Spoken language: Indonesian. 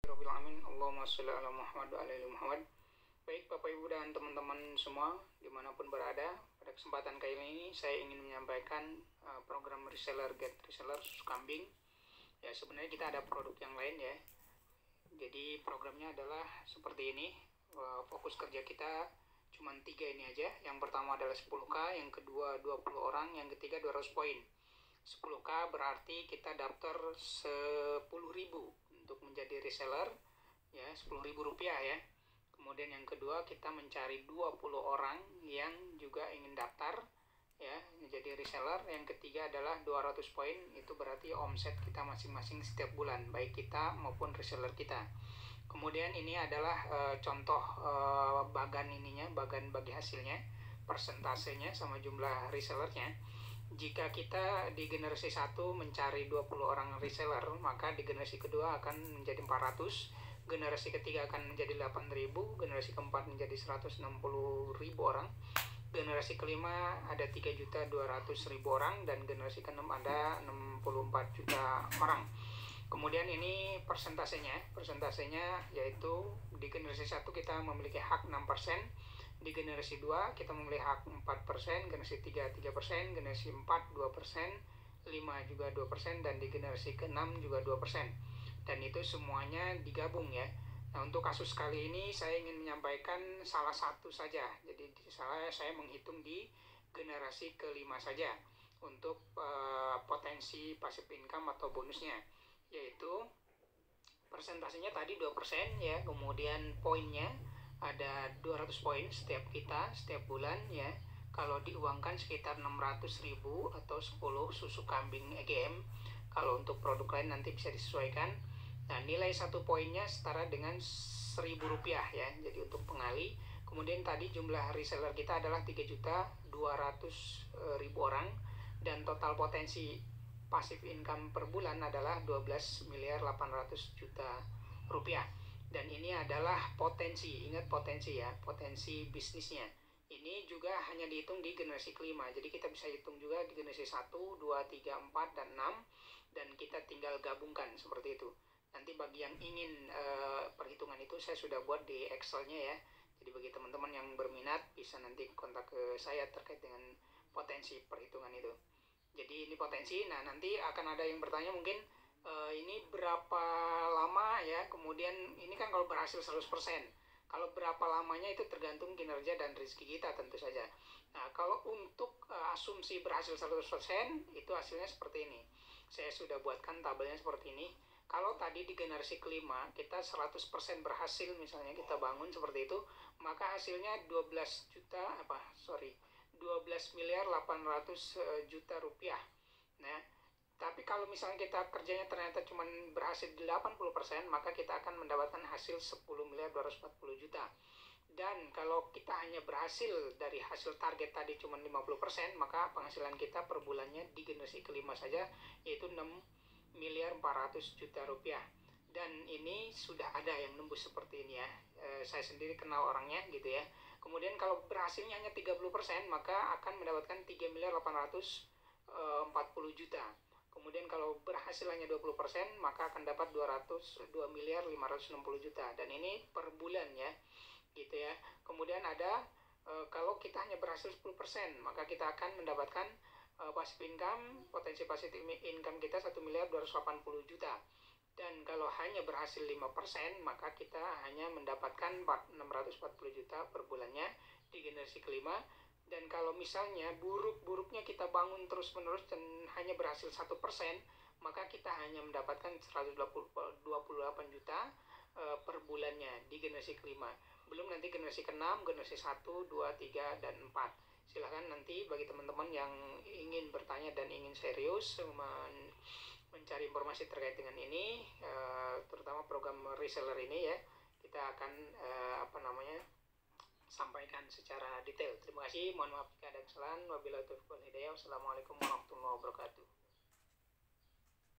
Rabbil alamin. Allahumma sholli ala Muhammad wa ala ali Muhammad. Baik Bapak Ibu dan teman-teman semua dimanapun berada, pada kesempatan kali ini saya ingin menyampaikan program reseller get reseller susu kambing. Ya, sebenarnya kita ada produk yang lain ya. Jadi programnya adalah seperti ini. Fokus kerja kita cuma 3 ini aja. Yang pertama adalah 10k, yang kedua 20 orang, yang ketiga 200 poin. 10k berarti kita daftar 10.000 untuk menjadi reseller ya, 10.000 rupiah ya. Kemudian yang kedua kita mencari 20 orang yang juga ingin daftar ya menjadi reseller. Yang ketiga adalah 200 poin, itu berarti omset kita masing-masing setiap bulan, baik kita maupun reseller kita. Kemudian ini adalah contoh bagan bagi hasilnya, persentasenya sama jumlah resellernya. Jika kita di generasi 1 mencari 20 orang reseller, maka di generasi kedua akan menjadi 400, generasi ketiga akan menjadi 8.000, generasi keempat menjadi 160.000 orang, generasi kelima ada 3.200.000 orang, dan generasi keenam ada 64 juta orang. Kemudian ini persentasenya yaitu di generasi 1 kita memiliki hak 6%, di generasi 2 kita memiliki hak 4%, generasi 3 3%, generasi 4 2%, 5 juga 2%, dan di generasi ke-6 juga 2%. Dan itu semuanya digabung ya. Nah, untuk kasus kali ini saya ingin menyampaikan salah satu saja. Jadi saya menghitung di generasi ke-5 saja untuk potensi passive income atau bonusnya, yaitu persentasenya tadi 2% ya. Kemudian poinnya ada 200 poin setiap bulan ya. Kalau diuangkan sekitar 600.000 atau 10 susu kambing EGM. Kalau untuk produk lain nanti bisa disesuaikan. Nah, nilai 1 poinnya setara dengan 1.000 rupiah ya. Jadi untuk pengali. Kemudian tadi jumlah reseller kita adalah 3.200.000 orang, dan total potensi passive income per bulan adalah 12.800.000.000 rupiah. Dan ini adalah potensi, ingat potensi ya, potensi bisnisnya. Ini juga hanya dihitung di generasi kelima. Jadi kita bisa hitung juga di generasi 1, 2, 3, 4, dan 6, dan kita tinggal gabungkan seperti itu. Nanti bagi yang ingin perhitungan itu saya sudah buat di Excel-nya ya. Jadi bagi teman-teman yang berminat bisa nanti kontak ke saya terkait dengan potensi perhitungan itu. Jadi ini potensi. Nah, nanti akan ada yang bertanya mungkin ini berapa lama ya. Kemudian ini kan kalau berhasil 100%. Kalau berapa lamanya itu tergantung kinerja dan rezeki kita tentu saja. Nah, kalau untuk asumsi berhasil 100% itu hasilnya seperti ini. Saya sudah buatkan tabelnya seperti ini. Kalau tadi di generasi kelima kita 100% berhasil, misalnya kita bangun seperti itu, maka hasilnya 12.800.000.000 rupiah. Nah, tapi kalau misalnya kita kerjanya ternyata cuma berhasil 80%, maka kita akan mendapatkan hasil 10.240.000.000. Dan kalau kita hanya berhasil dari hasil target tadi cuma 50%, maka penghasilan kita per bulannya di generasi kelima saja yaitu 6.400.000.000 rupiah. Dan ini sudah ada yang nembus seperti ini ya. Saya sendiri kenal orangnya gitu ya. Kemudian kalau berhasilnya hanya 30%, maka akan mendapatkan 3.840.000.000. Kemudian kalau berhasil hanya 20%, maka akan dapat 2.560.000.000. Dan ini per bulan ya, gitu ya. Kemudian ada kalau kita hanya berhasil 10%, maka kita akan mendapatkan passive income, potensi passive income kita 1.280.000.000. Dan kalau hanya berhasil 5%, maka kita hanya mendapatkan 640.000.000 per bulannya di generasi kelima. Dan kalau misalnya buruk-buruknya kita bangun terus-menerus dan hanya berhasil 1%, maka kita hanya mendapatkan 128 juta per bulannya di generasi kelima. Belum nanti generasi ke-6, generasi 1, 2, 3, dan 4. Silahkan nanti bagi teman-teman yang ingin bertanya dan ingin serius mencari informasi terkait dengan ini, terutama program reseller ini ya, kita akan sampaikan secara detail. Terima kasih, mohon maaf jika ada kesalahan. Wabillahi taufiq wal hidayah. Wassalamualaikum warahmatullahi wabarakatuh.